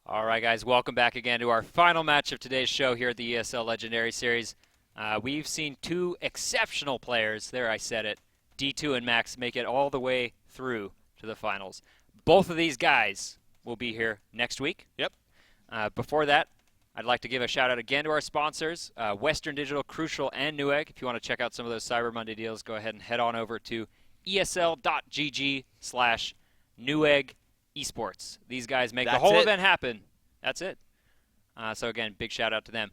All right, guys, welcome back again to our final match of today's show here at the ESL Legendary Series. We've seen two exceptional players, there I said it, Dtwo and Max, make it all the way through to the finals. Both of these guys will be here next week. Yep. Before that, I'd like to give a shout out again to our sponsors, Western Digital, Crucial, and Newegg. If you want to check out some of those Cyber Monday deals, go ahead and head on over to esl.gg/Newegg Esports. These guys make the whole event happen. That's it. So again, big shout out to them.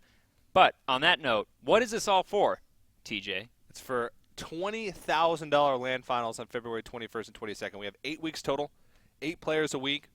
But on that note, what is this all for, TJ? It's for $20,000 LAN finals on February 21st and 22nd. We have 8 weeks total, 8 players a week.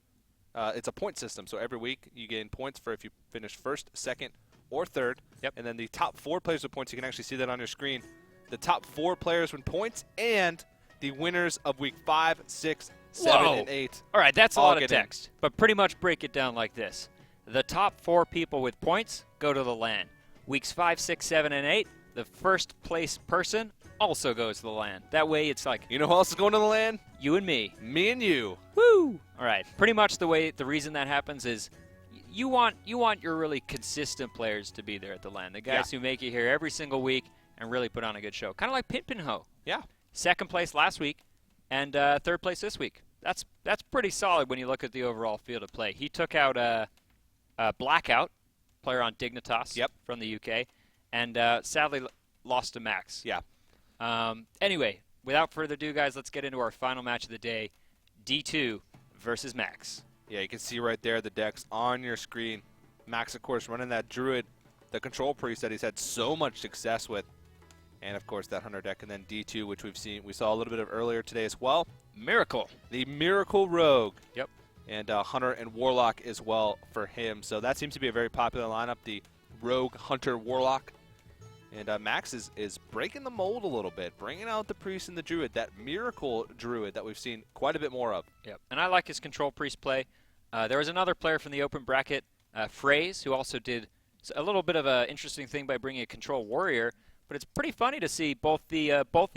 It's a point system, so every week you gain points for if you finish first, second, or third. Yep. And then the top 4 players with points, you can actually see that on your screen. The top 4 players win points, and the winners of week 5, 6, 7, and 8. All right, that's a lot of get text. But pretty much break it down like this. The top 4 people with points go to the LAN. Weeks 5, 6, 7, and 8, the first place person also goes to the LAN. That way it's like, You know who else is going to the LAN? you and me. Me and you. Woo! All right. Pretty much the reason that happens is you want your really consistent players to be there at the LAN. The guys who make it here every single week and really put on a good show. Kind of like Pinpinho. Yeah. Second place last week and third place this week. That's pretty solid when you look at the overall field of play. He took out Blackout, player on Dignitas from the UK, and sadly lost to Max. Yeah. Anyway, without further ado, guys, let's get into our final match of the day, Dtwo versus Max. Yeah, you can see right there the decks on your screen. Max, of course, running that Druid, the control priest that he's had so much success with. And, of course, that Hunter deck. And then Dtwo, which we saw a little bit of earlier today as well. Miracle. The Miracle Rogue. Yep. And Hunter and Warlock as well for him. So that seems to be a very popular lineup, the Rogue, Hunter, Warlock. And Max is breaking the mold a little bit, bringing out the priest and the druid, that Miracle Druid that we've seen quite a bit more of. Yep. And I like his control priest play. There was another player from the open bracket, Phrase, who also did a little bit of an interesting thing by bringing a control warrior. But it's pretty funny to see both the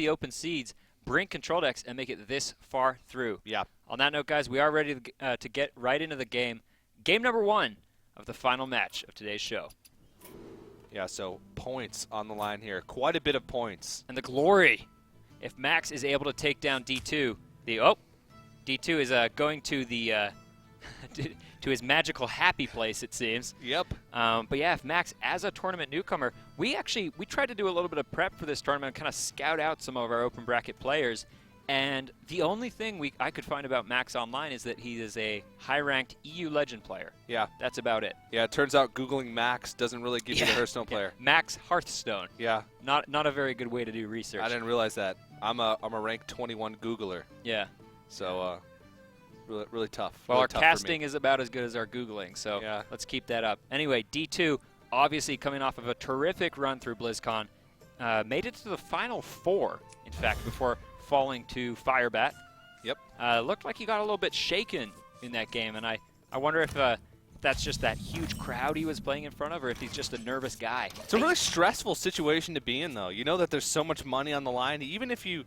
open seeds bring control decks and make it this far through. Yeah. On that note, guys, we are ready to get right into the game. Game number 1 of the final match of today's show. Yeah, so points on the line here. Quite a bit of points. And the glory. If Max is able to take down Dtwo, Dtwo is going to the to his magical happy place, it seems. Yep. But yeah, if Max, as a tournament newcomer, we tried to do a little bit of prep for this tournament, kind of scout out some of our open bracket players. And the only thing I could find about Max online is that he is a high-ranked EU Legend player. Yeah. That's about it. Yeah, it turns out Googling Max doesn't really give you the Hearthstone player. Max Hearthstone. Yeah. Not a very good way to do research. I didn't realize that. I'm a rank 21 Googler. Yeah. So really tough. Well, really our tough casting is about as good as our Googling, so let's keep that up. Anyway, Dtwo, obviously coming off of a terrific run through BlizzCon, made it to the Final 4, in fact, before falling to Firebat. Yep. Looked like he got a little bit shaken in that game, and I wonder if that's just that huge crowd he was playing in front of, or if he's just a nervous guy. It's a really stressful situation to be in, though. You know that there's so much money on the line, even if you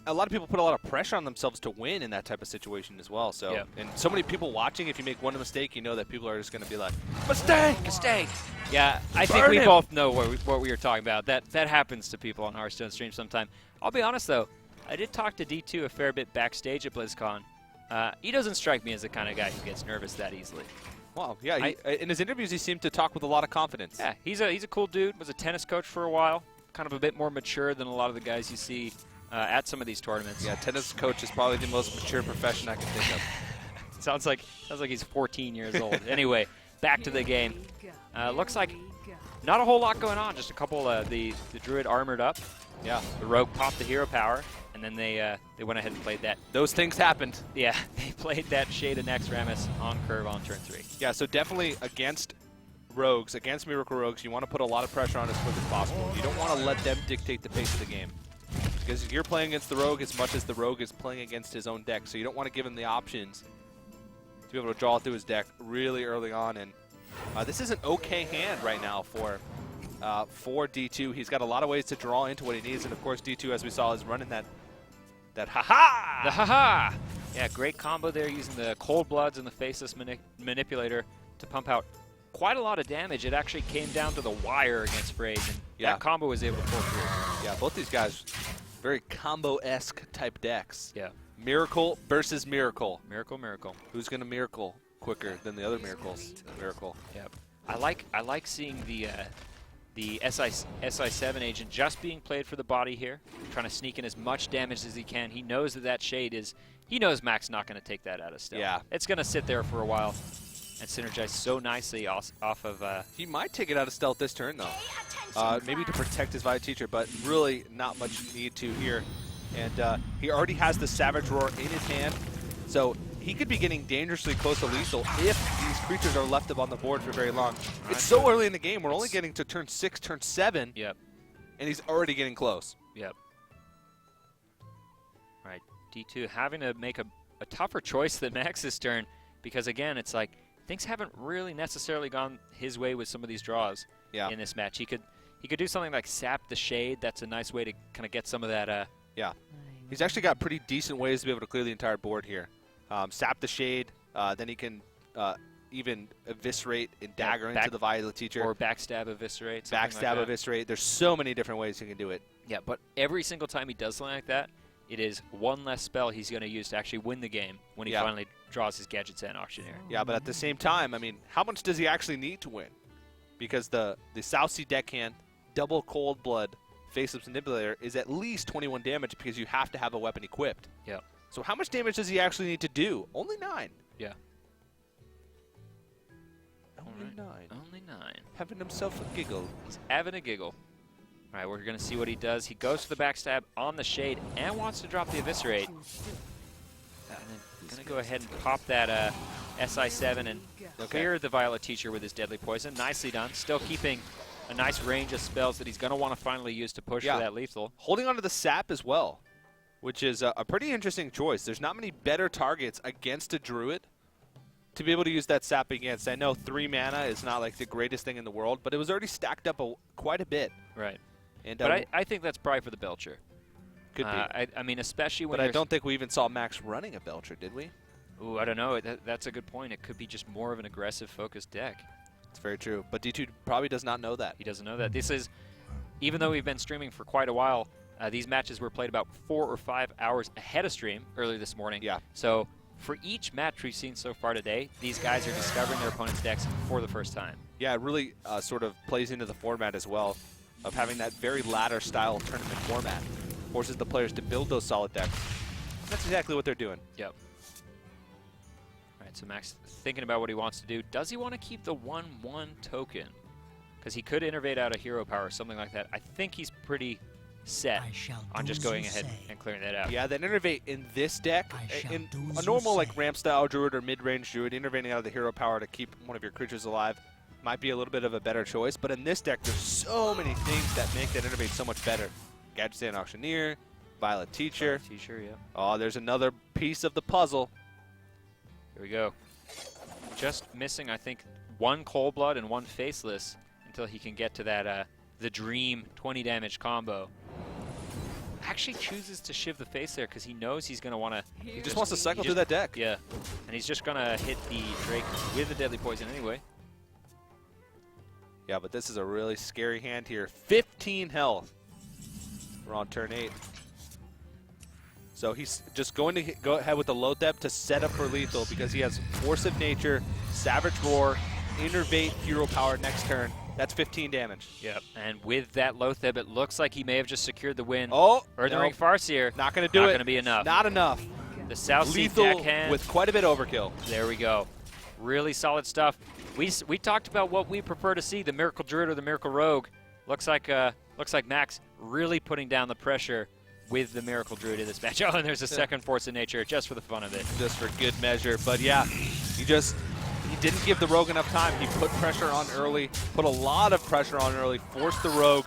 a lot of people put a lot of pressure on themselves to win in that type of situation as well. So, and so many people watching, if you make one mistake, you know that people are just going to be like, mistake. Yeah, I think we both know what we were talking about. That happens to people on Hearthstone stream sometime. I'll be honest, though. I did talk to Dtwo a fair bit backstage at BlizzCon. He doesn't strike me as the kind of guy who gets nervous that easily. Wow, yeah. In his interviews, he seemed to talk with a lot of confidence. Yeah, he's a cool dude. Was a tennis coach for a while. Kind of a bit more mature than a lot of the guys you see at some of these tournaments. Yeah, tennis coach is probably the most mature profession I can think of. Sounds like he's 14 years old. Anyway, back to the game. Looks like not a whole lot going on. Just a couple. The druid armored up. Yeah. The rogue popped the hero power, and then they went ahead and played that. Those things happened. Yeah, they played that Shade of Naxxramas on curve on turn 3. Yeah, so definitely against rogues, against Miracle Rogues, you want to put a lot of pressure on as quick as possible. You don't want to let them dictate the pace of the game. Because you're playing against the rogue as much as the rogue is playing against his own deck, so you don't want to give him the options to be able to draw through his deck really early on. And this is an okay hand right now for Dtwo. He's got a lot of ways to draw into what he needs, and of course Dtwo, as we saw, is running that ha-ha! The ha-ha! Yeah, great combo there using the Cold Bloods and the Faceless Manipulator to pump out quite a lot of damage. It actually came down to the wire against Phrase, and that combo was able to pull through. Yeah, both these guys, very combo-esque type decks. Yeah. Miracle versus Miracle. Miracle. Who's going to Miracle quicker than the other Miracles? Miracle. Yep. I like seeing the SI7 agent just being played for the body here, trying to sneak in as much damage as he can. He knows that shade is, he knows Mac's not going to take that out of stealth. Yeah. It's going to sit there for a while and synergize so nicely off of... he might take it out of stealth this turn, though. Maybe to protect his Violet Teacher, but really not much need to here. And he already has the Savage Roar in his hand, so he could be getting dangerously close to lethal if these creatures are left up on the board for very long. It's so early in the game. We're only getting to turn 6, turn 7, Yep. and he's already getting close. Yep. All right, D2 having to make a tougher choice than Max's turn because, again, it's like things haven't really necessarily gone his way with some of these draws in this match. He could do something like Sap the Shade. That's a nice way to kind of get some of that... Yeah. He's actually got pretty decent ways to be able to clear the entire board here. Sap the Shade, then he can even eviscerate and dagger into the Violet Teacher. Or backstab eviscerate. Backstab eviscerate. There's so many different ways he can do it. Yeah, but every single time he does something like that, it is one less spell he's going to use to actually win the game when he finally draws his Gadgets and Auctioneer. Yeah, but at the same time, I mean, how much does he actually need to win? Because the South Sea deckhand, double Cold Blood, Faceless Manipulator is at least 21 damage because you have to have a weapon equipped. Yeah. So how much damage does he actually need to do? Only 9. Yeah. Only 9. Only 9. Having himself a giggle. He's having a giggle. All right, we're going to see what he does. He goes for the backstab on the Shade and wants to drop the Eviscerate. And then going to go ahead and pop that SI7 and clear the Violet Teacher with his Deadly Poison. Nicely done. Still keeping a nice range of spells that he's going to want to finally use to push for that lethal. Holding onto the Sap as well, which is a pretty interesting choice. There's not many better targets against a Druid to be able to use that Sap against. I know 3 mana is not like the greatest thing in the world, but it was already stacked up quite a bit. Right. And but I think that's probably for the Belcher. Could be. I mean, especially when But I don't think we even saw Max running a Belcher, did we? Ooh, I don't know. That's a good point. It could be just more of an aggressive focused deck. It's very true. But D2 probably does not know that. He doesn't know that. This is, even though we've been streaming for quite a while, these matches were played about 4 or 5 hours ahead of stream early this morning. Yeah. So for each match we've seen so far today, these guys are discovering their opponent's decks for the first time. Yeah, it really sort of plays into the format as well of having that very ladder style tournament format. Forces the players to build those solid decks. That's exactly what they're doing. Yep. All right, so Max thinking about what he wants to do. Does he want to keep the 1/1 token? Because he could innervate out a hero power or something like that. I think he's pretty set on just going ahead and clearing that out. Yeah, that innervate in this deck, in a normal like ramp style druid or mid-range druid, innervating out of the hero power to keep one of your creatures alive might be a little bit of a better choice. But in this deck, there's so many things that make that innervate so much better. Gadget and Auctioneer, Violet Teacher. Yeah. Oh, there's another piece of the puzzle. Here we go. Just missing, I think, 1 Cold Blood and 1 Faceless until he can get to that the Dream 20 damage combo. Actually chooses to shiv the face there because he knows he's going to want to... He just wants to cycle through that deck. Yeah, and he's just going to hit the Drake with the Deadly Poison anyway. Yeah, but this is a really scary hand here. 15 health. We're on turn 8. So he's just going to go ahead with the Loatheb to set up for lethal because he has Force of Nature, Savage Roar, Innervate, Hero Power next turn. That's 15 damage. Yep. And with that Loatheb, it looks like he may have just secured the win. Oh, Earthen Ring Farseer. Not going to do it. Not going to be enough. Not enough. The South Sea Lethal deckhand with quite a bit of overkill. There we go. Really solid stuff. We talked about what we prefer to see, the Miracle Druid or the Miracle Rogue. Looks like Max really putting down the pressure with the Miracle Druid in this match. Oh, and there's a second Force of Nature just for the fun of it. Just for good measure. But yeah, he didn't give the Rogue enough time. He put pressure on early, put a lot of pressure on early, forced the Rogue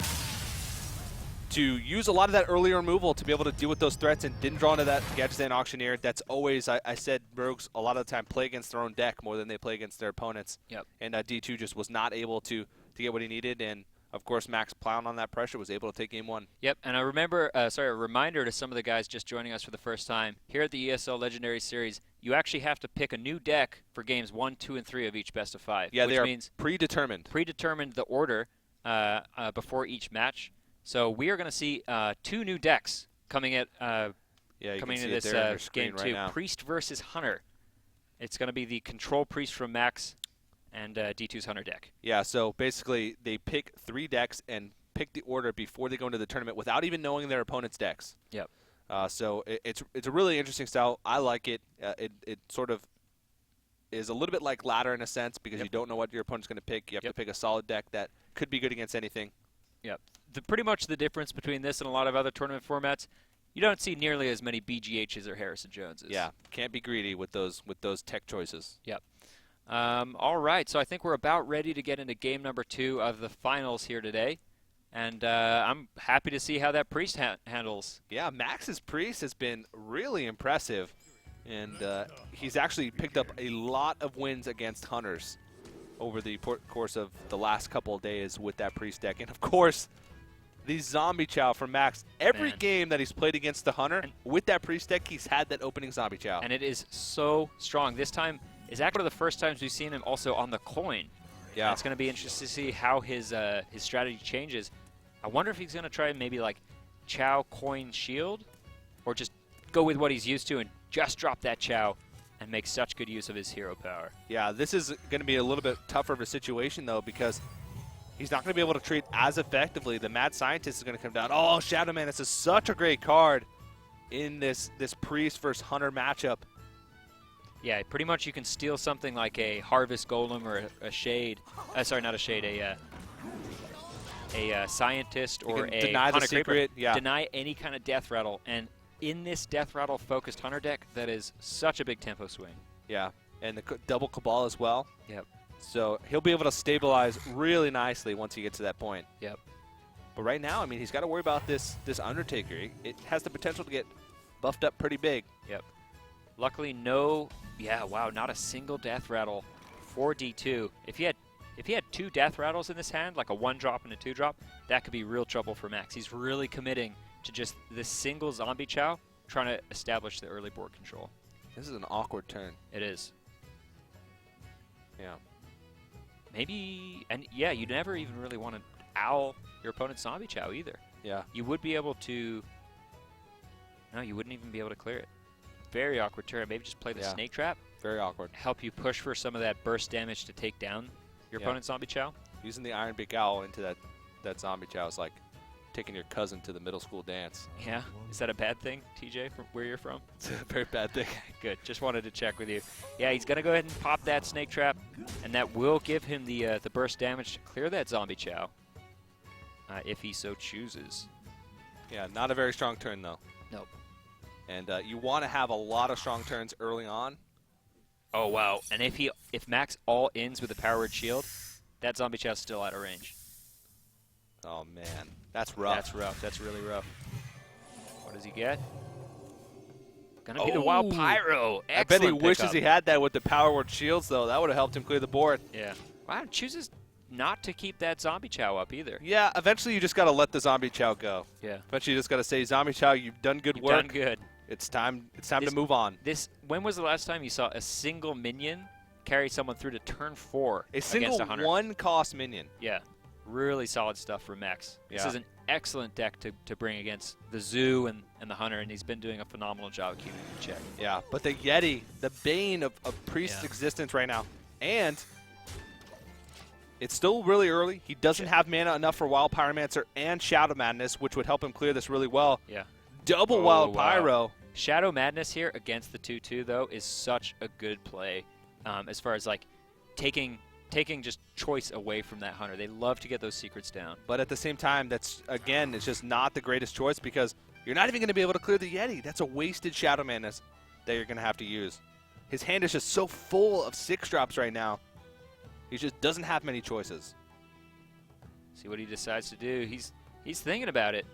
to use a lot of that early removal to be able to deal with those threats and didn't draw into that Gadget and Auctioneer. That's always, I said, Rogues a lot of the time play against their own deck more than they play against their opponents. Yep. And D2 just was not able to get what he needed, and Of course, Max plowing on that pressure was able to take game 1. Yep, and I remember, a reminder to some of the guys just joining us for the first time. Here at the ESL Legendary Series, you actually have to pick a new deck for games 1, 2, and 3 of each best of 5. Yeah, which they are means predetermined. Predetermined the order before each match. So we are going to see 2 new decks coming at coming into this game 2. Right, Priest versus Hunter. It's going to be the Control Priest from Max and Dtwo's Hunter deck. Yeah, so basically they pick 3 decks and pick the order before they go into the tournament without even knowing their opponent's decks. Yep. So it's a really interesting style. I like it. It sort of is a little bit like ladder in a sense because you don't know what your opponent's going to pick. You have to pick a solid deck that could be good against anything. Yep. Pretty much the difference between this and a lot of other tournament formats, you don't see nearly as many BGHs or Harrison Joneses. Yeah, can't be greedy with those tech choices. Yep. All right, so I think we're about ready to get into game number 2 of the finals here today. And I'm happy to see how that Priest handles. Yeah, Max's Priest has been really impressive. And he's actually picked up a lot of wins against Hunters over the course of the last couple of days with that Priest deck. And, of course, the Zombie Chow from Max. Every game that he's played against the Hunter, with that Priest deck, he's had that opening Zombie Chow. And it is so strong. This time is actually one of the first times we've seen him also on the coin. Yeah. And it's going to be interesting to see how his strategy changes. I wonder if he's going to try maybe like Chow, coin, shield, or just go with what he's used to and just drop that Chow and make such good use of his hero power. Yeah, this is going to be a little bit tougher of a situation, though, because he's not going to be able to treat as effectively. The Mad Scientist is going to come down. Oh, Shadow Man, this is such a great card in this Priest versus Hunter matchup. Yeah, pretty much you can steal something like a Harvest Golem or a Shade. Sorry, not a Shade, a Scientist or a deny the Hunter secret. Creeper. Yeah. Deny any kind of Death Rattle. And in this Death Rattle focused Hunter deck, that is such a big tempo swing. Yeah, and the double Cabal as well. Yep. So he'll be able to stabilize really nicely once he gets to that point. Yep. But right now, I mean, he's got to worry about this Undertaker. It has the potential to get buffed up pretty big. Yep. Luckily, not a single Death Rattle for D2. If he had 2 Death Rattles in this hand, like a 1-drop and a 2-drop, that could be real trouble for Max. He's really committing to just this single Zombie Chow, trying to establish the early board control. This is an awkward turn. It is. Yeah. Maybe, and yeah, you never even really want to owl your opponent's Zombie Chow either. Yeah. You would be able to, no, you wouldn't even be able to clear it. Very awkward turn. Maybe just play the Snake Trap. Very awkward. Help you push for some of that burst damage to take down your opponent's Zombie Chow. Using the Iron Beak Owl into that Zombie Chow is like taking your cousin to the middle school dance. Yeah. Is that a bad thing, TJ, from where you're from? It's a very bad thing. Good. Just wanted to check with you. Yeah, he's going to go ahead and pop that Snake Trap, and that will give him the burst damage to clear that Zombie Chow, if he so chooses. Yeah, not a very strong turn, though. Nope. And you want to have a lot of strong turns early on. Oh, wow. And if Max all ends with a Power Word Shield, that Zombie Chow's still out of range. Oh, man. That's rough. That's rough. That's really rough. What does he get? Gonna be the Wild Pyro. Excellent I bet he wishes pickup. he had that with the Power Word Shields, though. That would have helped him clear the board. Yeah. Wow, chooses not to keep that Zombie Chow up either. Yeah, eventually you just got to let the Zombie Chow go. Yeah. Eventually you just got to say, Zombie Chow, you've done good work. Done good. It's time to move on. When was the last time you saw a single minion carry someone through to turn 4 A single against a Hunter? 1-cost minion. Yeah. Really solid stuff for Max. Yeah. This is an excellent deck to bring against the Zoo and the Hunter, and he's been doing a phenomenal job keeping it in check. Yeah, but the Yeti, the bane of Priest's existence right now. And it's still really early. He doesn't have mana enough for Wild Pyromancer and Shadow Madness, which would help him clear this really well. Yeah. Double Wild Pyro. Shadow Madness here against the 2/2, though, is such a good play as far as, like, taking just choice away from that Hunter. They love to get those secrets down. But at the same time, that's, again, it's just not the greatest choice because you're not even going to be able to clear the Yeti. That's a wasted Shadow Madness that you're going to have to use. His hand is just so full of 6-drops right now. He just doesn't have many choices. See what he decides to do. He's thinking about it.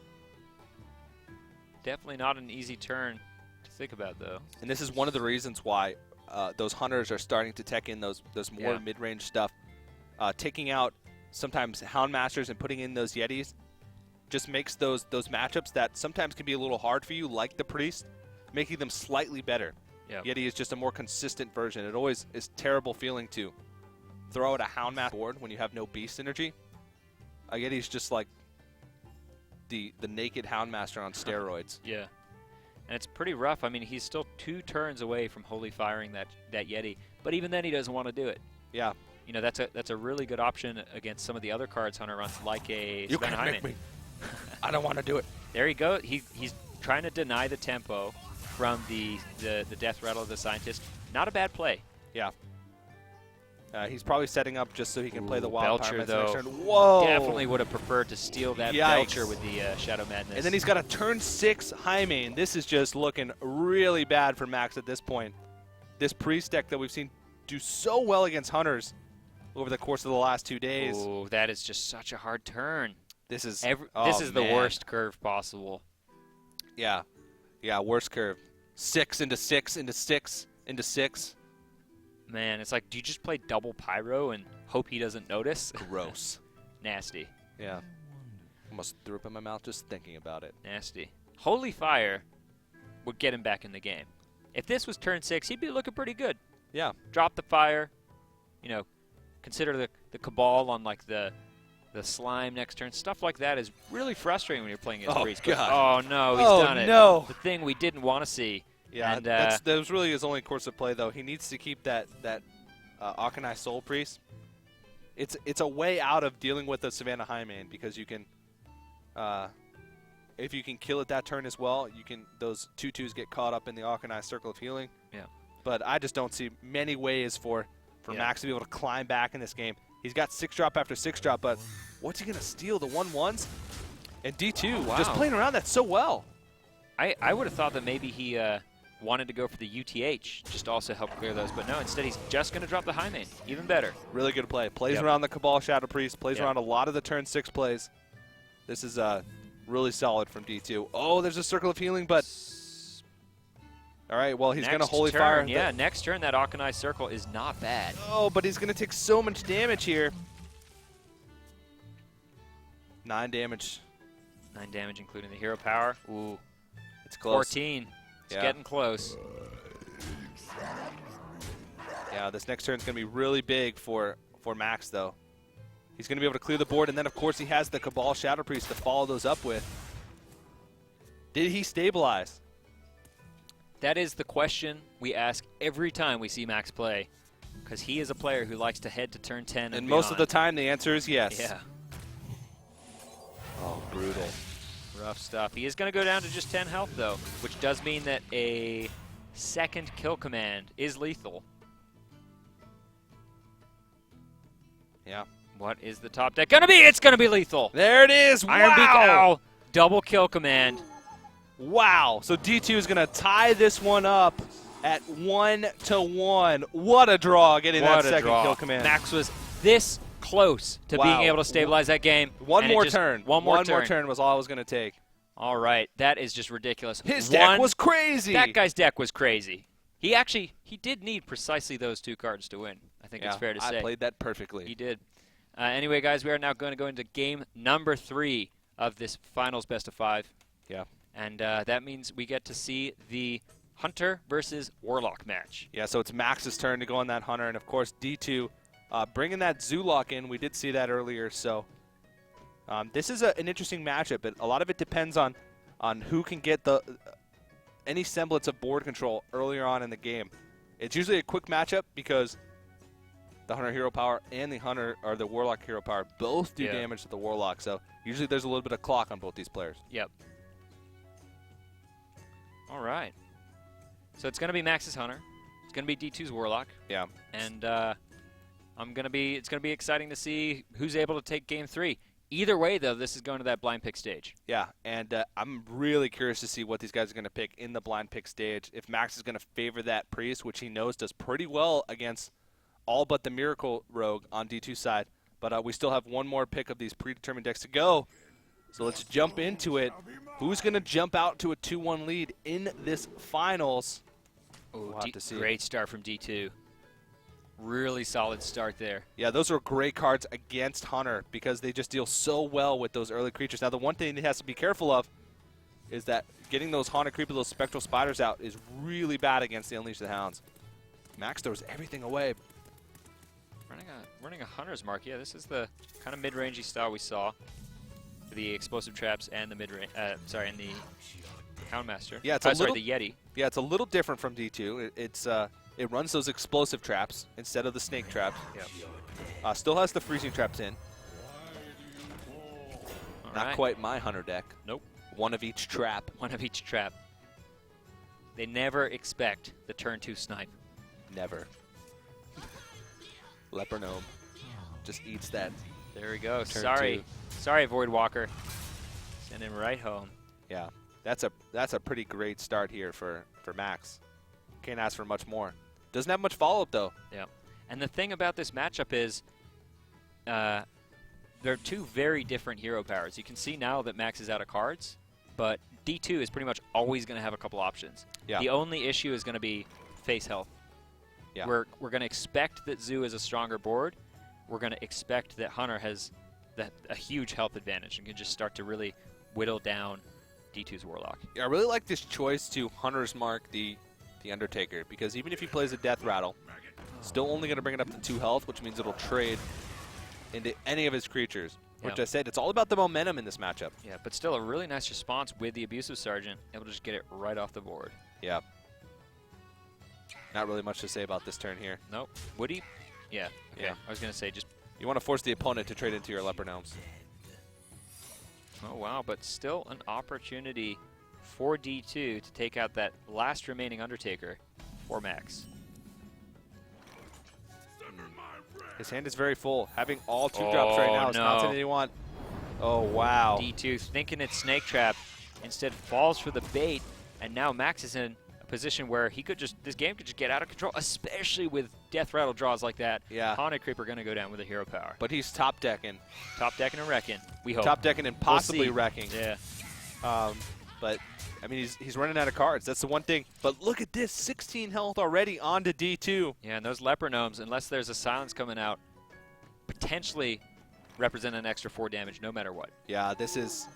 Definitely not an easy turn to think about, though. And this is one of the reasons why those Hunters are starting to tech in those more mid-range stuff. Taking out sometimes Houndmasters and putting in those Yetis just makes those matchups that sometimes can be a little hard for you, like the Priest, making them slightly better. Yep. Yeti is just a more consistent version. It always is terrible feeling to throw out a Houndmaster board when you have no Beast energy. A Yeti is just like the naked Houndmaster on steroids. Yeah. And it's pretty rough. I mean, he's still 2 turns away from Holy Firing that Yeti, but even then he doesn't want to do it. Yeah. You know, that's a really good option against some of the other cards Hunter runs, like a You can't make me. I don't want to do it. There you go. He's trying to deny the tempo from the Death Rattle of the Scientist. Not a bad play. Yeah. He's probably setting up just so he can play the Wild Belcher, Pyromancer though. next turn. Whoa! Definitely would have preferred to steal that Yikes. Belcher with the Shadow Madness. And then he's got a turn 6 high main. This is just looking really bad for Max at this point. This Priest deck that we've seen do so well against Hunters over the course of the last 2 days. Oh, that is just such a hard turn. This is this is the worst curve possible. Yeah. Yeah, worst curve. 6 into 6 into 6 into 6. Man, it's like, do you just play double Pyro and hope he doesn't notice? Gross. Nasty. Yeah. Almost threw up in my mouth just thinking about it. Nasty. Holy Fire would get him back in the game. If this was turn 6, he'd be looking pretty good. Yeah. Drop the fire. You know, consider the Cabal on like the slime next turn. Stuff like that is really frustrating when you're playing against Priest. God. Oh, no, he's done it. No. The thing we didn't want to see. Yeah, and, that was really his only course of play, though. He needs to keep that Akanai Soul Priest. It's a way out of dealing with the Savannah High Main, because you can, if you can kill it that turn as well, you can those 2/2s get caught up in the Akanai Circle of Healing. Yeah. But I just don't see many ways for Max to be able to climb back in this game. He's got 6-drop after 6-drop, but what's he gonna steal? The 1/1s? And D2 just playing around that so well. I would have thought that maybe he wanted to go for the UTH, just to also help clear those. But no, instead he's just going to drop the high main. Even better. Really good play. Plays around the Cabal Shadow Priest, plays around a lot of the turn 6 plays. This is really solid from D2. Oh, there's a Circle of Healing, but... All right, well, he's going to Holy Fire. Yeah, next turn that Akanai Circle is not bad. Oh, but he's going to take so much damage here. 9 damage. 9 damage, including the hero power. Ooh. It's close. 14. It's getting close. Yeah, this next turn is going to be really big for Max, though. He's going to be able to clear the board, and then, of course, he has the Cabal Shadow Priest to follow those up with. Did he stabilize? That is the question we ask every time we see Max play, because he is a player who likes to head to turn 10 and most of the time, the answer is yes. Yeah. Oh, brutal. Rough stuff. He is going to go down to just 10 health, though, which does mean that a second kill command is lethal. Yeah. What is the top deck going to be? It's going to be lethal. There it is. Iron Beak Wow. Owl, double kill command. Wow. So D2 is going to tie this one up at 1-1. What a draw getting that second kill command. Max was this close to being able to stabilize that game. One more turn was all I was going to take. All right. That is just ridiculous. His deck was crazy. That guy's deck was crazy. He did need precisely those 2 cards to win. I think it's fair to say. I played that perfectly. He did. Anyway, guys, we are now going to go into game number 3 of this finals best of 5. Yeah. And that means we get to see the Hunter versus Warlock match. Yeah, so it's Max's turn to go on that Hunter. And, of course, D2 bringing that Zoolock in. We did see that earlier. So this is an interesting matchup. But a lot of it depends on who can get any semblance of board control earlier on in the game. It's usually a quick matchup because the Hunter Hero Power and the Warlock Hero Power both do damage to the Warlock. So usually there's a little bit of clock on both these players. Yep. All right. So it's going to be Max's Hunter. It's going to be D2's Warlock. Yeah. And it's going to be exciting to see who's able to take game 3. Either way, though, this is going to that blind pick stage. Yeah, and I'm really curious to see what these guys are going to pick in the blind pick stage. If Max is going to favor that Priest, which he knows does pretty well against all but the Miracle Rogue on D2's side. But we still have one more pick of these predetermined decks to go. So let's jump into it. Who's going to jump out to a 2-1 lead in this finals? Ooh, We'll have to see. Great start from D2. Really solid start there. Yeah, those are great cards against Hunter because they just deal so well with those early creatures. Now, the one thing he has to be careful of is that getting those Haunted Creeper, those Spectral Spiders out is really bad against the Unleash the Hounds. Max throws everything away. Running a Hunter's Mark. Yeah, this is the kind of mid-rangey style we saw for the explosive traps and the mid-range. And the Houndmaster. Yeah, it's the Yeti. Yeah, it's a little different from D2. It runs those explosive traps instead of the snake traps. Yeah. Still has the freezing traps in. Not quite my Hunter deck. Nope. One of each trap. One of each trap. They never expect the turn 2 snipe. Never. Leper Gnome just eats that. There we go. Turn Sorry. 2. Sorry, Voidwalker. Send him right home. Yeah, that's a pretty great start here for Max. Can't ask for much more. Doesn't have much follow-up, though. Yeah. And the thing about this matchup is they're two very different hero powers. You can see now that Max is out of cards, but D2 is pretty much always going to have a couple options. Yeah. The only issue is going to be face health. Yeah. We're going to expect that Zoo is a stronger board. We're going to expect that Hunter has a huge health advantage and can just start to really whittle down D2's Warlock. Yeah, I really like this choice to Hunter's Mark the Undertaker, because even if he plays a Death Rattle, still only going to bring it up to 2 health, which means it'll trade into any of his creatures. Which I said, it's all about the momentum in this matchup. Yeah, but still a really nice response with the Abusive Sergeant, able to just get it right off the board. Yeah. Not really much to say about this turn here. Nope. Would he? Yeah. Okay. Yeah. I was going to say just... You want to force the opponent to trade into your Leper Gnomes. Oh, wow. But still an opportunity for D2 to take out that last remaining Undertaker for Max. His hand is very full. Having all 2 drops right now is not something you want. Oh, wow. D2 thinking it's Snake Trap, instead falls for the bait, and now Max is in a position where he could just, this game could just get out of control, especially with Death Rattle draws like that. Yeah. Haunted Creeper going to go down with a hero power. But he's top decking. Top decking and wrecking, we hope. Top decking and possibly We'll wrecking. Yeah. But, I mean, he's running out of cards. That's the one thing. But look at this, 16 health already onto D2. Yeah, and those Leper Gnomes, unless there's a silence coming out, potentially represent an extra 4 damage no matter what. Yeah, this is...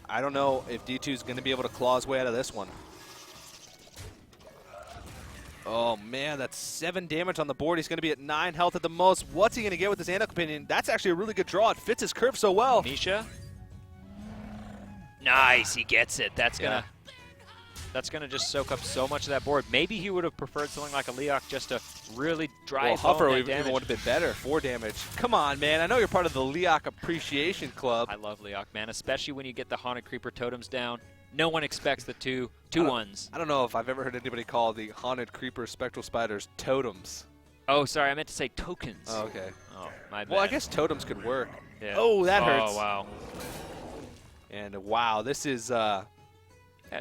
I don't know if D2 is going to be able to claw his way out of this one. Oh, man, that's 7 damage on the board. He's going to be at 9 health at the most. What's he going to get with his Hand Companion? That's actually a really good draw. It fits his curve so well. Misha. Nice, he gets it. That's gonna just soak up so much of that board. Maybe he would have preferred something like a Leok just to really drive home that damage. Even would have been better. 4 damage. Come on, man. I know you're part of the Leok Appreciation Club. I love Leok, man, especially when you get the Haunted Creeper totems down. No one expects the two ones. I don't know if I've ever heard anybody call the Haunted Creeper Spectral Spiders totems. Oh, sorry, I meant to say tokens. Oh, okay. Oh, my bad. Well, I guess totems could work. Yeah. Oh, that hurts. Oh, wow. And wow, this is yeah,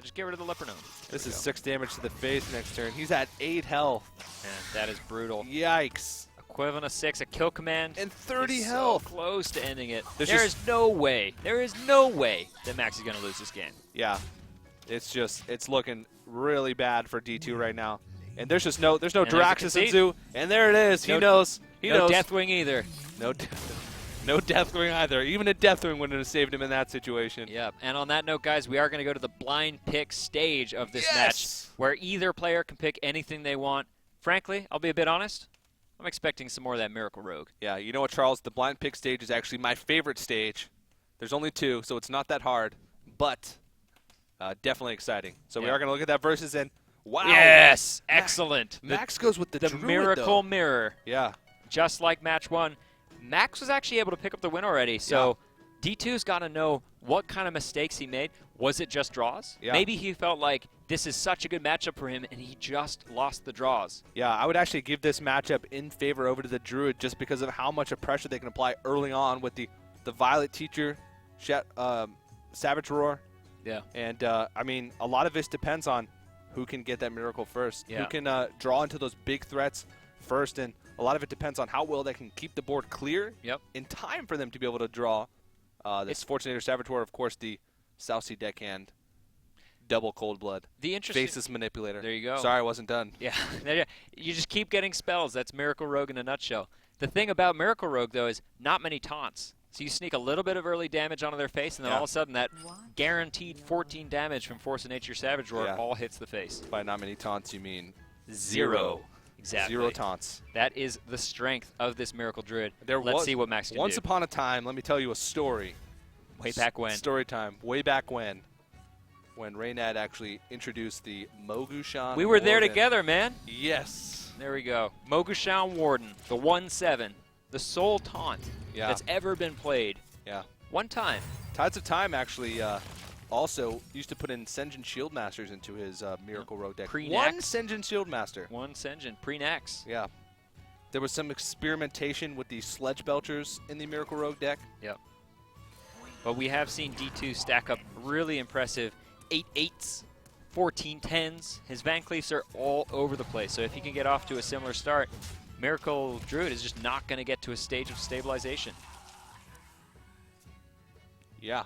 just get rid of the Leper Gnome. This is 6 damage to the face next turn. He's at 8 health. And that is brutal. Yikes. Equivalent of 6, a kill command. And 30 It's health. So close to ending it. There is no way that Max is going to lose this game. Yeah. It's looking really bad for D2 right now. And there's no Draxus and Zoo. And there it is. He knows. He knows. No Deathwing either. No Deathwing either. Even a Deathwing wouldn't have saved him in that situation. Yep. And on that note, guys, we are going to go to the blind pick stage of this match, where either player can pick anything they want. Frankly, I'll be a bit honest. I'm expecting some more of that Miracle Rogue. Yeah, you know what, Charles? The blind pick stage is actually my favorite stage. There's only 2, so it's not that hard, but definitely exciting. So we are going to look at that versus, and wow. Yes, excellent. Max goes with the Druid, Miracle Mirror. Yeah. Just like match 1. Max was actually able to pick up the win already, so D2's got to know what kind of mistakes he made. Was it just draws? Yeah. Maybe he felt like this is such a good matchup for him, and he just lost the draws. Yeah, I would actually give this matchup in favor over to the Druid just because of how much of pressure they can apply early on with the Violet Teacher, Savage Roar. Yeah. And, I mean, a lot of this depends on who can get that Miracle first, who can draw into those big threats first, and a lot of it depends on how well they can keep the board clear in time for them to be able to draw this Fortunator Saboteur, of course, the South Sea Deckhand. double Cold Blood. The interesting Faceless Manipulator. There you go. Sorry, I wasn't done. Yeah, you just keep getting spells. That's Miracle Rogue in a nutshell. The thing about Miracle Rogue, though, is not many taunts. So you sneak a little bit of early damage onto their face, and then all of a sudden that guaranteed 14 damage from Force of Nature Savage Roar all hits the face. By not many taunts, you mean Zero. Exactly. 0 taunts. That is the strength of this Miracle Druid. Let's Let's see what Max can do. Once upon a time, let me tell you a story. Way back when. Story time. Way back when Reynad actually introduced the Mogushan We were there Warden. together, man. Yes. There we go. Mogushan Warden, the 1/7, the sole taunt that's ever been played. Yeah. One time. Tides of Time actually also used to put in Senjin Shieldmasters into his Miracle Rogue deck. Pre-Nex. One Senjin Shieldmaster. One Senjin, pre-Nex. Yeah. There was some experimentation with the Sledge Belchers in the Miracle Rogue deck. Yep. But we have seen D2 stack up really impressive 8/8s, 14/10s. His Van Cleefs are all over the place. So if he can get off to a similar start, Miracle Druid is just not going to get to a stage of stabilization. Yeah.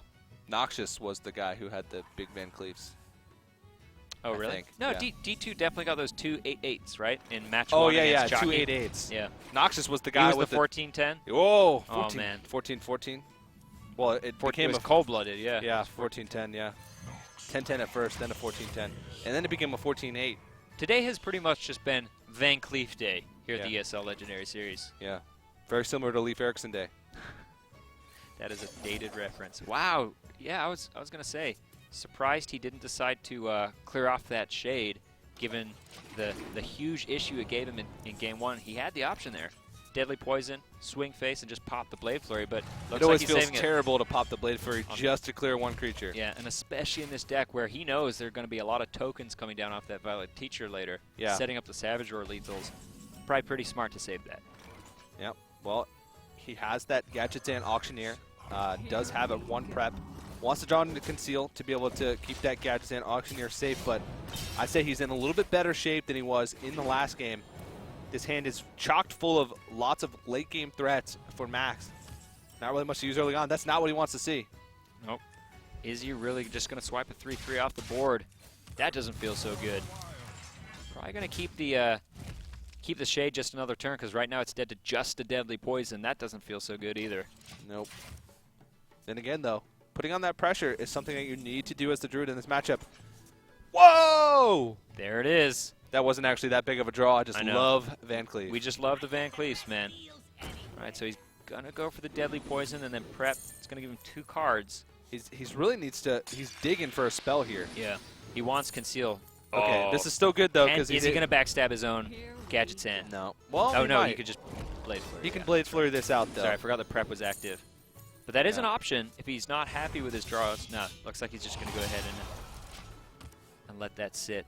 Noxious was the guy who had the big Van Cleefs. Oh, I really? think, No, yeah. D2 definitely got those 2 8/8s, right? In match Oh, one yeah, against yeah. Jockey. 2 8/8s. Yeah. Noxious was the He guy was with the 14/10. Whoa. 14, Oh, man. 14/14. Well, it 14 became was a cold-blooded, yeah. Yeah, 14/10, yeah. 10/10 at first, then a 14/10. And then it became a 14/8. Today has pretty much just been Van Cleef Day here at Yeah. the ESL Legendary Series. Yeah. Very similar to Leif Erikson Day. That is a dated reference. Wow. Yeah, I was gonna say, surprised he didn't decide to clear off that shade, given the huge issue it gave him in game one. He had the option there, Deadly Poison, swing face, and just pop the Blade Flurry. But It looks like always he's feels saving terrible to pop the Blade Flurry just to clear one creature. Yeah, and especially in this deck where he knows there are going to be a lot of tokens coming down off that Violet Teacher later. Yeah. Setting up the Savage Roar lethals. Probably pretty smart to save that. Yep. Well, he has that Gadgetzan Auctioneer. Does have a 1 prep. Wants to draw into Conceal to be able to keep that Gadgetzan Auctioneer safe, but I'd say he's in a little bit better shape than he was in the last game. This hand is chocked full of lots of late game threats for Max. Not really much to use early on. That's not what he wants to see. Nope. Is he really just going to swipe a 3/3 off the board? That doesn't feel so good. Probably going to keep the shade just another turn, because right now it's dead to just a Deadly Poison. That doesn't feel so good either. Nope. Then again, though, putting on that pressure is something that you need to do as the Druid in this matchup. Whoa! There it is. That wasn't actually that big of a draw. I just love Van Cleef. We just love the Van Cleefs, man. All right, so he's going to go for the Deadly Poison and then prep. It's going to give him 2 cards. He's really needs to. He's digging for a spell here. Yeah. He wants Conceal. Okay, Oh. this is still good though And because is he going to backstab his own Gadgetzan? No. Well, Oh, he no, might. he could just Blade Flurry. He can Blade Flurry this out though. Sorry, I forgot the prep was active. But that is an Yeah. option if he's not happy with his draws. No, looks like he's just going to go ahead and let that sit.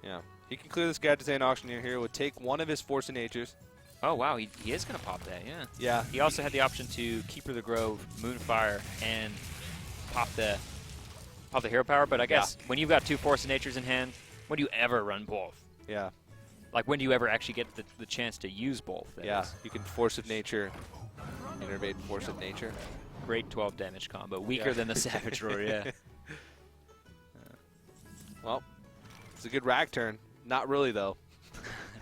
Yeah. He can clear this Gadgetzan Auctioneer here. Would take one of his Force of Natures. Oh, wow, he is going to pop that, yeah. Yeah. He also had the option to Keeper of the Grove, Moonfire, and pop the Hero Power. But I guess when you've got 2 Force of Natures in hand, when do you ever run both? Yeah. Like, when do you ever actually get the chance to use both? that Yeah. is? You can Force of Nature, Innervate Force of Nature. Great 12 damage combo. Weaker than the Savage Roar, yeah. Well, it's a good rag turn. Not really though.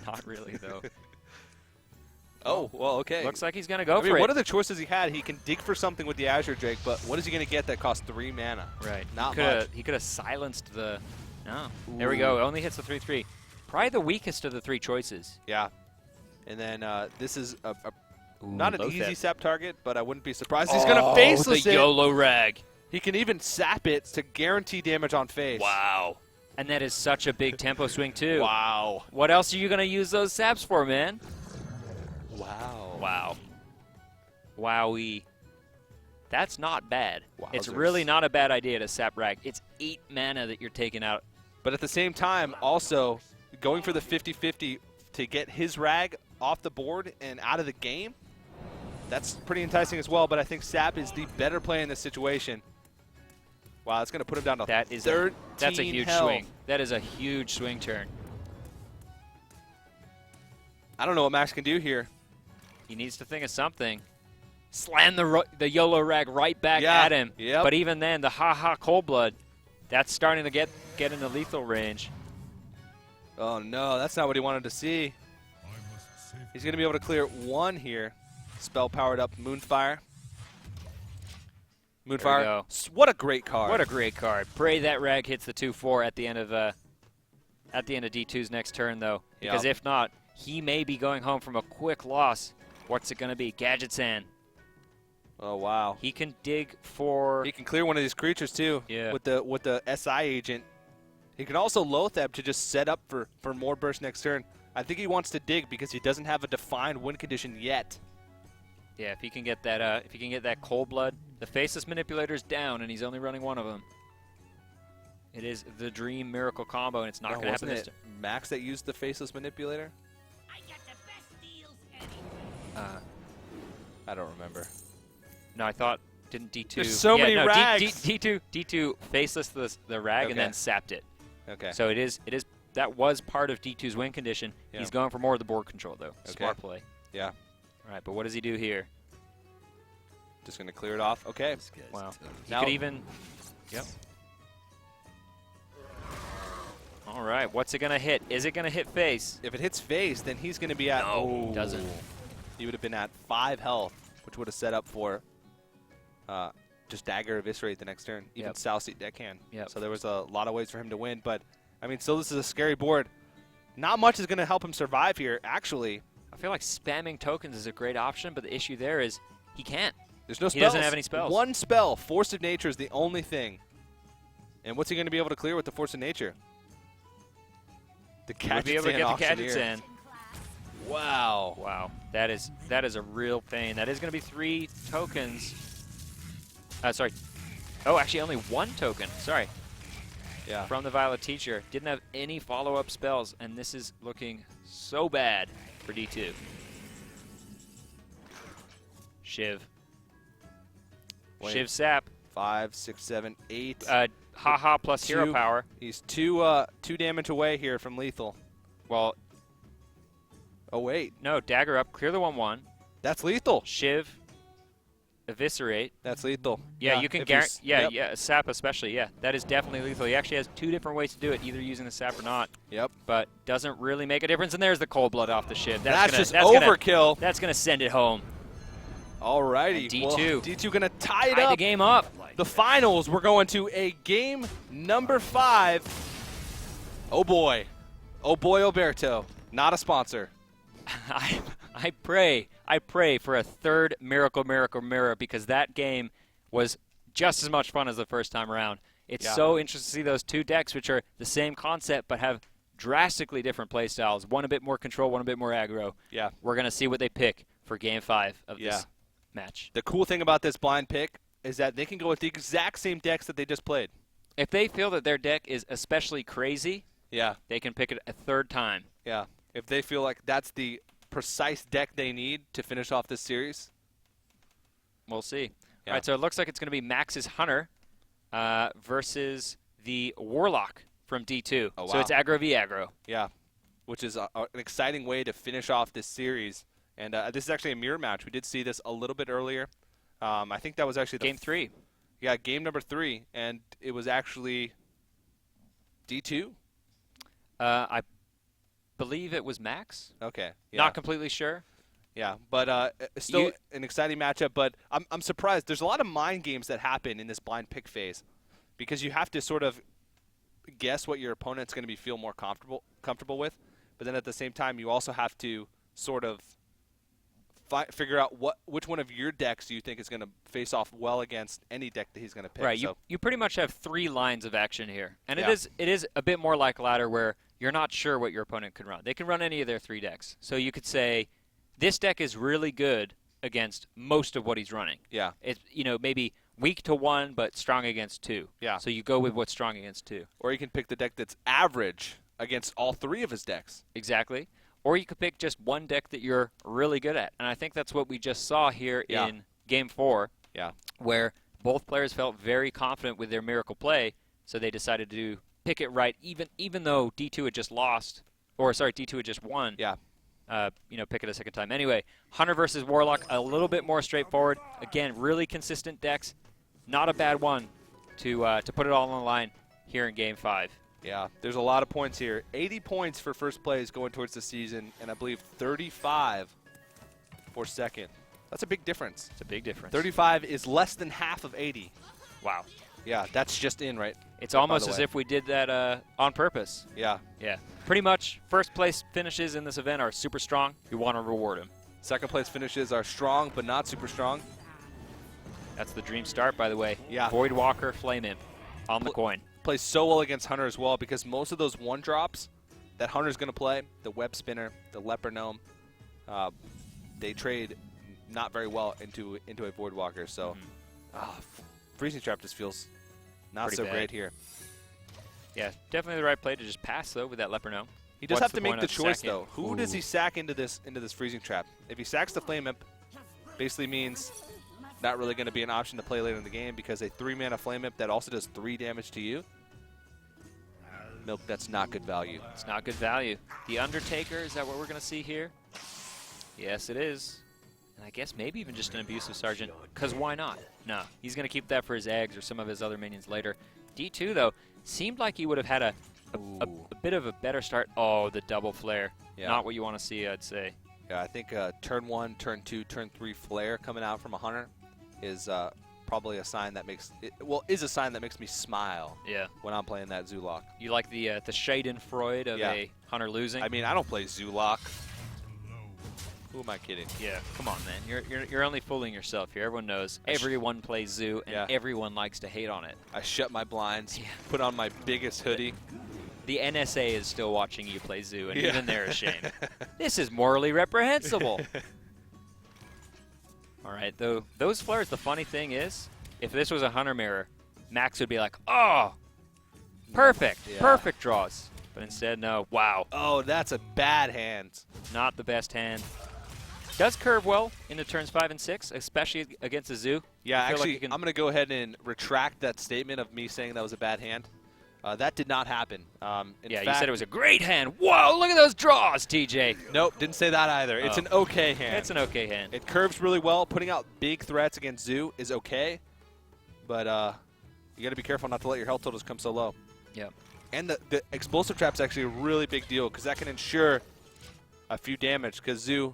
Not really, though. Oh, well, okay. Looks like he's going to go I mean, for it. what are the choices he had? He can dig for something with the Azure Drake, but what is he going to get that costs 3 mana? Right. Not much. He could have silenced the... No. There we go. It only hits the 3/3. Probably the weakest of the 3 choices. Yeah. And then this is not an low easy threat. sap target, but I wouldn't be surprised. He's going to faceless the it. YOLO Rag. He can even sap it to guarantee damage on face. Wow. And that is such a big tempo swing, too. Wow. What else are you going to use those saps for, man? Wow. Wow. Wowee. That's not bad. It's Wowzers. really not a bad idea to sap Rag. It's 8 mana that you're taking out. But at the same time, also going for the 50-50 to get his rag off the board and out of the game, that's pretty enticing as well. But I think Sap is the better play in this situation. Wow, that's going to put him down to That is 13 that's a huge health. swing. That is a huge swing turn. I don't know what Max can do here. He needs to think of something. Slam the YOLO Rag right back Yeah, at him. yep. But even then, the ha-ha cold blood, that's starting to get get into lethal range. Oh no, that's not what he wanted to see. He's going to be able to clear 1 here. Spell powered up Moonfire. Moonfire. What a great card. What a great card. Pray that rag hits the 2/4 at the end of D2's next turn, though, because if not, he may be going home from a quick loss. What's it going to be? Gadget-san. Oh wow. He can dig for. He can clear one of these creatures too. Yeah. With the SI agent. He can also Loatheb to just set up for more burst next turn. I think he wants to dig because he doesn't have a defined win condition yet. Yeah, if he can get that, Cold Blood, the Faceless Manipulator's down, and he's only running one of them. It is the Dream Miracle combo, and it's not going to happen this turn. Max that used the Faceless Manipulator? I got the best deals anywhere. I don't remember. No, I thought didn't D2. There's so many rags. D2 Faceless the rag and then sapped it. Okay. So it is that was part of D2's win condition. Yeah. He's going for more of the board control though. Okay. Smart play. Yeah. All right, but what does he do here? Just going to clear it off. Okay. Wow. He Now- could even. Yep. All right, what's it going to hit? Is it going to hit face? If it hits face, then he's going to be at. No, it doesn't. He would have been at 5 health, which would have set up for just Dagger Eviscerate the next turn. Even Southseat Deckhand. Yep. So there was a lot of ways for him to win. But, I mean, still, this is a scary board. Not much is going to help him survive here, actually. I feel like spamming tokens is a great option, but the issue there is he can't. There's no spells. He doesn't have any spells. One spell. Force of Nature is the only thing. And what's he going to be able to clear with the Force of Nature? The Gadget-san. Wow. Wow. That is a real pain. That is going to be 3 tokens. Sorry. Oh, actually only 1 token. Sorry. Yeah. From the Violet Teacher. Didn't have any follow-up spells, and this is looking so bad for D2. Shiv. Wait. Shiv Sap. 5, 6, 7, 8. Haha plus hero power. He's two damage away here from lethal. Well, oh wait, no, dagger up, clear the 1/1. that's lethal. Shiv, eviscerate. That's lethal. Yeah, you can guarantee. Yeah, sap especially. Yeah, that is definitely lethal. He actually has 2 different ways to do it, either using the sap or not. Yep. But doesn't really make a difference. And there's the cold blood off the Shiv. That's just overkill. That's gonna send it home. Alrighty. And D2. Well, D2 gonna tie it Tie up. the game up. The finals, we're going to a game number 5. Oh boy, Alberto. Not a sponsor. I pray for a 3rd Miracle because that game was just as much fun as the first time around. It's so interesting to see those 2 decks, which are the same concept but have drastically different play styles. One a bit more control, one a bit more aggro. Yeah. We're going to see what they pick for Game 5 of this match. The cool thing about this blind pick is that they can go with the exact same decks that they just played. If they feel that their deck is especially crazy, Yeah. they can pick it a 3rd time. Yeah. If they feel like that's the precise deck they need to finish off this series. We'll see. Yeah. All right, so it looks like it's going to be Max's Hunter versus the Warlock from D2. Oh, wow. So it's aggro v aggro. Yeah. Which is an exciting way to finish off this series. And this is actually a mirror match. We did see this a little bit earlier. I think that was actually Game 3. Yeah, game number 3. And it was actually D2? I believe it was Max. Okay. Yeah. Not completely sure. Yeah, but still an exciting matchup. But I'm surprised. There's a lot of mind games that happen in this blind pick phase because you have to sort of guess what your opponent's going to feel more comfortable with. But then at the same time, you also have to sort of figure out which one of your decks do you think is going to face off well against any deck that he's going to pick. Right. So You pretty much have 3 lines of action here, and Yeah. it is a bit more like ladder where you're not sure what your opponent can run. They can run any of their 3 decks. So you could say this deck is really good against most of what he's running. Yeah. It's maybe weak to 1 but strong against 2. Yeah. So you go with what's strong against 2. Or you can pick the deck that's average against all 3 of his decks. Exactly. Or you could pick just one deck that you're really good at. And I think that's what we just saw here in Game 4. Yeah. Where both players felt very confident with their miracle play, so they decided to pick it right, even though D2 had just lost, or sorry, D2 had just won. Yeah. Pick it a second time. Anyway, Hunter versus Warlock, a little bit more straightforward. Again, really consistent decks. Not a bad one to put it all on the line here in Game 5. Yeah, there's a lot of points here. 80 points for first place going towards the season, and I believe 35 for second. That's a big difference. It's a big difference. 35 is less than half of 80. Wow. Yeah, that's just in, right? It's almost as if we did that on purpose. Yeah. Yeah. Pretty much first place finishes in this event are super strong. We want to reward them. Second place finishes are strong, but not super strong. That's the dream start, by the way. Yeah. Voidwalker, Flame Imp on the coin. Plays so well against Hunter as well because most of those one drops that Hunter's going to play, the Web Spinner, the Leper Gnome, they trade not very well into a Voidwalker. So Freezing Trap just feels not Pretty so bad. great here. Yeah, definitely the right play to just pass, though, with that Leper Gnome. He does What's have to make the point of choice, sacking? though. Who does he sack into this Freezing Trap? If he sacks the Flame Imp, basically means not really going to be an option to play later in the game because a 3-mana Flame Imp that also does 3 damage to you, nope, that's not good value. It's not good value. The Undertaker, is that what we're going to see here? Yes, it is. And I guess maybe even just an Abusive Sergeant, because why not? No, he's going to keep that for his eggs or some of his other minions later. D2, though, seemed like he would have had a bit of a better start. Oh, the double flare. Yeah. Not what you want to see, I'd say. Yeah, I think turn 1, turn 2, turn 3 flare coming out from a Hunter is probably a sign that makes me smile. Yeah. When I'm playing that Zulok. You like the Schadenfreude of a Hunter losing? I mean, I don't play Zulok. Who am I kidding? Yeah, come on, man. You're only fooling yourself here. Everyone knows. Everyone plays Zoo, and everyone likes to hate on it. I shut my blinds, put on my biggest hoodie. The NSA is still watching you play Zoo, and even they're ashamed. This is morally reprehensible. All right, though, those flares, the funny thing is, if this was a Hunter Mirror, Max would be like, oh, perfect, perfect draws. But instead, no, wow. Oh, that's a bad hand. Not the best hand. Does curve well into turns 5 and 6, especially against a Zoo. Yeah, actually, like I'm going to go ahead and retract that statement of me saying that was a bad hand. That did not happen. You said it was a great hand. Whoa, look at those draws, TJ. Nope, didn't say that either. It's an okay hand. It's an okay hand. It curves really well. Putting out big threats against Zoo is okay, but you got to be careful not to let your health totals come so low. Yeah. And the explosive trap's actually a really big deal because that can ensure a few damage because Zoo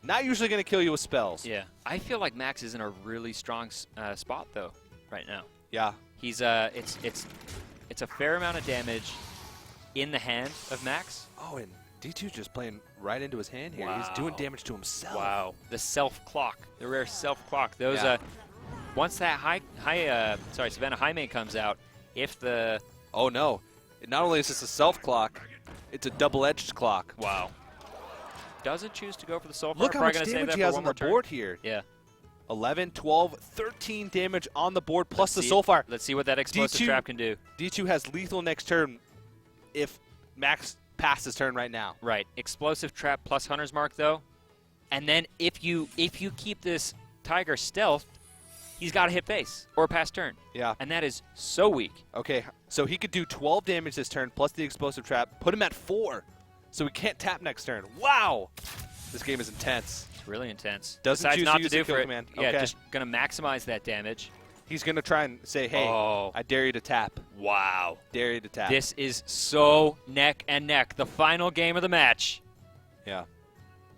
not usually going to kill you with spells. Yeah. I feel like Max is in a really strong spot, though, right now. Yeah. He's it's a fair amount of damage in the hand of Max. Oh, and D2 just playing right into his hand here. Wow. He's doing damage to himself. Wow. The self-clock, the rare self-clock. Those once that Savannah High Main comes out, if the Oh no. Not only is this a self-clock, it's a double-edged clock. Wow. Doesn't choose to go for the soul. Look how much damage he has on the board here. Yeah. 11, 12, 13 damage on the board plus the Soulfire. Let's see what that explosive trap can do. D2 has lethal next turn if Max passed his turn right now. Right. Explosive trap plus Hunter's Mark, though. And then if you keep this Tiger stealth, he's got to hit face or pass turn. Yeah. And that is so weak. Okay, so he could do 12 damage this turn plus the explosive trap, put him at 4. So he can't tap next turn. Wow! This game is intense. It's really intense. Doesn't Decides choose not to use do the kill for it. command. Yeah, Okay. just going to maximize that damage. He's going to try and say, hey, I dare you to tap. Wow. Dare you to tap. This is so neck and neck. The final game of the match. Yeah.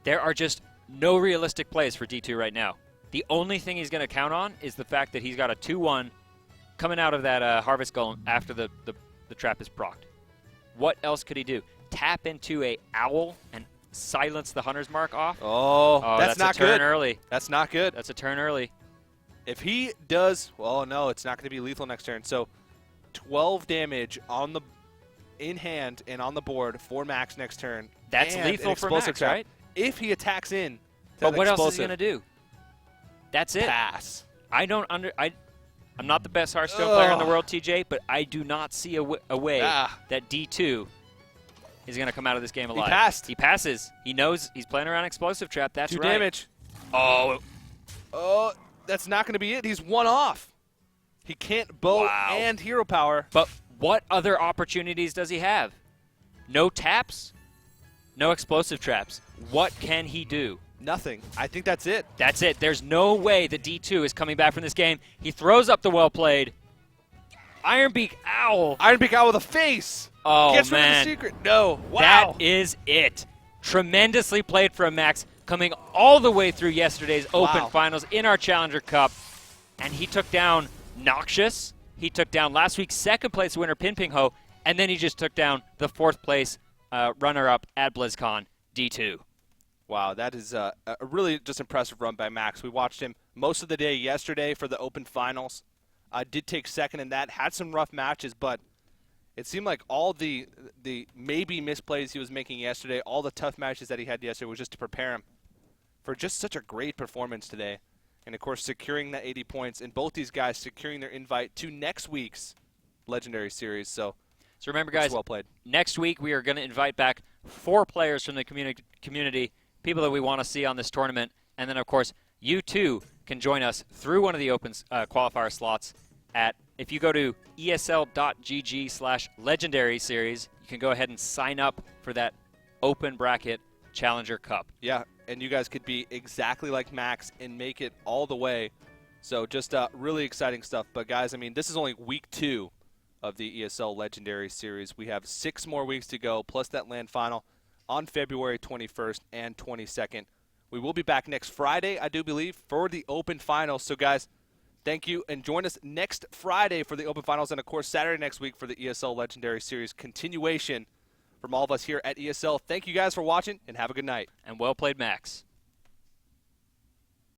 There are just no realistic plays for D2 right now. The only thing he's going to count on is the fact that he's got a 2-1 coming out of that Harvest Golem after the trap is procced. What else could he do? Tap into a Owl and silence the Hunter's Mark off? Oh, that's not a turn good. early. That's not good. That's a turn early. If he does, well, no, it's not going to be lethal next turn. So 12 damage in hand and on the board for Max next turn. That's and lethal for Max, trap. right? If he attacks in. But what else is he going to do? That's it. Pass. I'm not the best Hearthstone player in the world, TJ, but I do not see a way that D2 is going to come out of this game alive. He passed. He passes. He knows he's playing around explosive trap. That's 2 right. damage. Oh, That's not going to be it. He's 1 off. He can't bow and hero power. but what other opportunities does he have? No taps, no explosive traps. What can he do? Nothing. I think that's it. That's it. There's no way that D2 is coming back from this game. He throws up the well played. Ironbeak Owl. Ironbeak Owl with a face. Oh, Gets rid of the man. secret. No. Wow. That is it. Tremendously played from Max, coming all the way through yesterday's Open Finals in our Challenger Cup. And he took down Noxious. He took down last week's second place winner, Pin Ping Ho. And then he just took down the fourth place runner-up at BlizzCon, Dtwo. Wow, that is a really just impressive run by Max. We watched him most of the day yesterday for the Open Finals. Did take second in that, had some rough matches, but it seemed like all the maybe misplays he was making yesterday, all the tough matches that he had yesterday was just to prepare him for just such a great performance today. And, of course, securing that 80 points, and both these guys securing their invite to next week's Legendary Series. So remember, guys, well played. Next week we are going to invite back 4 players from the community, people that we want to see on this tournament. And then, of course, you too can join us through one of the open qualifier slots at, if you go to esl.gg/legendary series, you can go ahead and sign up for that open bracket Challenger Cup. Yeah, and you guys could be exactly like Max and make it all the way. So just really exciting stuff. But, guys, I mean, this is only week 2 of the ESL Legendary Series. We have 6 more weeks to go, plus that LAN final on February 21st and 22nd. We will be back next Friday, I do believe, for the Open Finals. So, guys, thank you, and join us next Friday for the Open Finals, and, of course, Saturday next week for the ESL Legendary Series continuation from all of us here at ESL. Thank you guys for watching, and have a good night. And well played, Max.